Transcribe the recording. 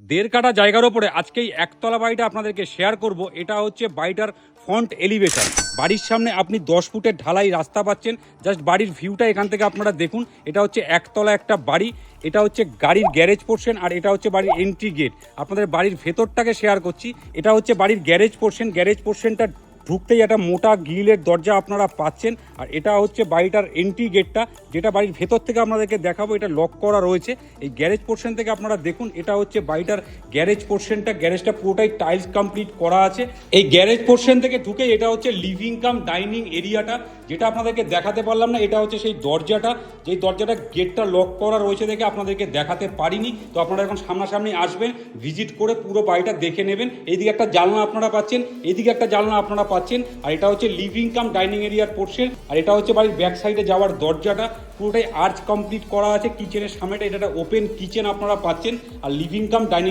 দেড় কাঠা জায়গার ওপরে আজকেই একতলা বাড়িটা আপনাদেরকে শেয়ার করব। এটা হচ্ছে বাড়িটার ফ্রন্ট এলিভেশন। বাড়ির সামনে আপনি 10 ফুটের ঢালাই রাস্তা পাচ্ছেন। জাস্ট বাড়ির ভিউটা এখান থেকে আপনারা দেখুন। এটা হচ্ছে একতলা একটা বাড়ি। এটা হচ্ছে গাড়ির গ্যারেজ পোর্শন, আর এটা হচ্ছে বাড়ির এন্ট্রি গেট। আপনাদের বাড়ির ভেতরটাকে শেয়ার করছি। এটা হচ্ছে বাড়ির গ্যারেজ পোর্শন। গ্যারেজ পোর্শনটা ঢুকতেই একটা মোটা গ্রিলের দরজা আপনারা পাচ্ছেন, আর এটা হচ্ছে বাড়িটার এন্ট্রি গেটটা, যেটা বাড়ির ভেতর থেকে আপনাদেরকে দেখাবো। এটা লক করা রয়েছে। এই গ্যারেজ পোর্শন থেকে আপনারা দেখুন, এটা হচ্ছে বাড়িটার গ্যারেজ পোর্শনটা। গ্যারেজটা পুরোটাই টাইলস কমপ্লিট করা আছে। এই গ্যারেজ পোর্শন থেকে ঢুকে এটা হচ্ছে লিভিং কাম ডাইনিং এরিয়াটা, যেটা আপনাদেরকে দেখাতে পারলাম না। এটা হচ্ছে সেই দরজাটা, যেই দরজাটা গেটটা লক করা রয়েছে দেখে আপনাদেরকে দেখাতে পারিনি। তো আপনারা এখন সামনাসামনি আসবেন, ভিজিট করে পুরো বাড়িটা দেখে নেবেন। এইদিকে একটা জানলা আপনারা পাচ্ছেন, এইদিকে একটা জানলা আপনারা পাচ্ছেন, আর এটা হচ্ছে লিভিং কাম ডাইনিং এরিয়ার পোর্শন। আর এটা হচ্ছে বাড়ির ব্যাক সাইডে যাওয়ার দরজাটা, পুরোটাই আর্চ কমপ্লিট করা আছে। কিচেনের সামনেটা এটা একটা ওপেন কিচেন আপনারা পাচ্ছেন, আর লিভিং কাম ডাইনিং